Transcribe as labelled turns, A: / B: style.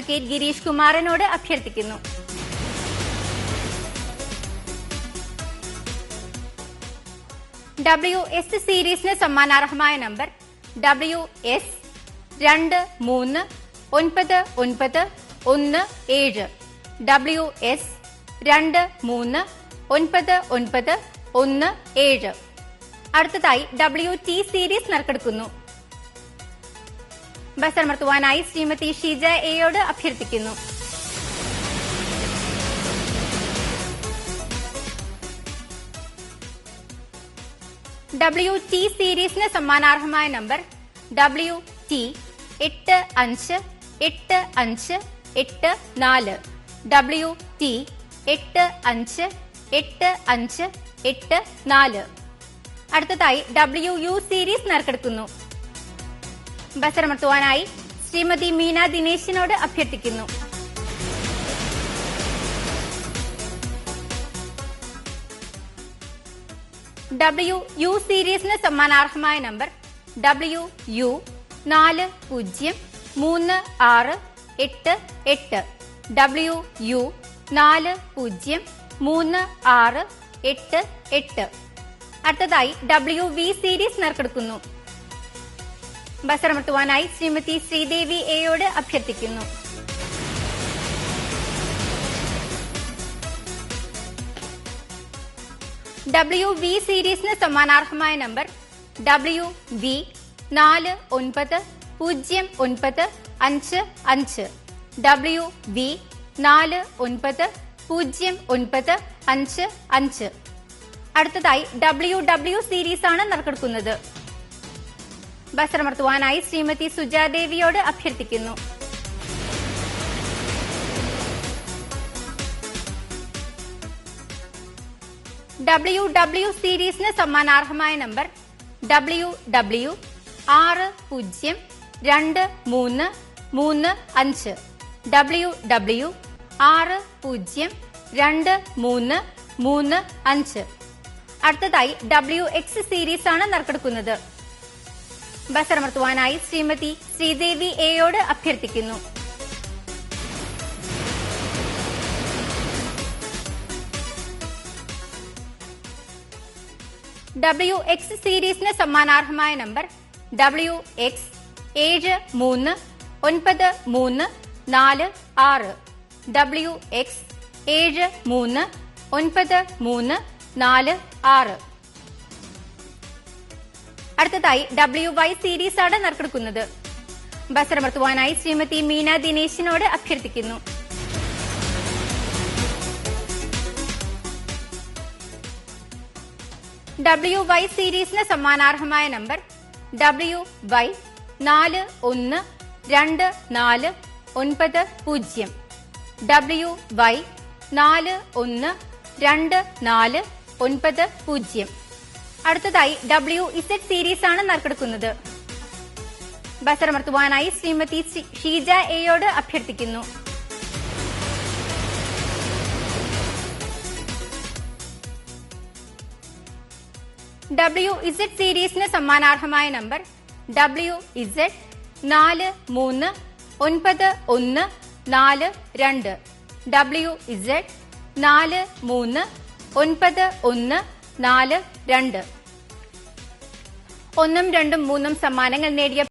A: Advocate Girish കുമാറിനോട് അഭ്യർത്ഥിക്കുന്നു. WS സീരീസിന് സമ്മാനാർഹമായ നമ്പർ WS 239917 WS 239917. അടുത്തതായി WT സീരീസ് നറുക്കെടുക്കുന്നു. ബസമർത്തുവാനായി ശ്രീമതി ഷീജ എയോട് അഭ്യർത്ഥിക്കുന്നു. WT സീരീസിന് സമ്മാനാർഹമായ നമ്പർ WT 858584 WT 858584. അടുത്തതായി WU സീരീസ് നറുക്കെടുക്കുന്നു. ബസറമർത്തുവാനായി ശ്രീമതി മീന ദിനേശിനോട് അഭ്യർത്ഥിക്കുന്നു. WU സീരീസിന് സമ്മാനാർഹമായ നമ്പർ WU 403688 WU 403688. അടുത്തതായി WV സീരീസ് നറുക്കെടുക്കുന്നു. ബസറമർത്തുവാനായി ശ്രീമതി ശ്രീദേവി എയോട് അഭ്യർത്ഥിക്കുന്നു. WV സീരീസിന് സമ്മാനാർഹമായ നമ്പർ WV 490955 WV 490955. അടുത്തതായി WW സീരീസ് ആണ് നറുക്കെടുക്കുന്നത്. ബസറമർത്തുവാനായി ശ്രീമതി സുജാദേവിയോട് അഭ്യർത്ഥിക്കുന്നു. WW സീരീസിന് സമ്മാനാർഹമായ നമ്പർ WW 602335 WW 602335. അടുത്തതായി WX സീരീസ് ആണ് നറുക്കെടുക്കുന്നത്. ബസറമർത്തുവാനായി ശ്രീമതി ശ്രീദേവി എയോട് അഭ്യർത്ഥിക്കുന്നു. WX സീരീസിന് സമ്മാനാർഹമായ നമ്പർ WX 739346 WX 739346. അടുത്തതായി WY സീരീസ് ആണ് നറുക്കെടുക്കുന്നത്. ബസറമർത്തുവാനായി ശ്രീമതി മീന ദിനേശിനോട് അഭ്യർത്ഥിക്കുന്നു. WY സീരീസിന് സമ്മാനാർഹമായ നമ്പർ WY 412490 WY 412490. അടുത്തതായി WZ സീരീസ് ആണ് നറുക്കെടുക്കുന്നത്. ബസറമർത്തുവാനായി ശ്രീമതി ഷീജ എയോട് അഭ്യർത്ഥിക്കുന്നു. WZ സീരീസിന് സമ്മാനാർഹമായ നമ്പർ WZ 4391142 WZ 4391142. 1, 2, 3 സമ്മാനങ്ങൾ നേടിയ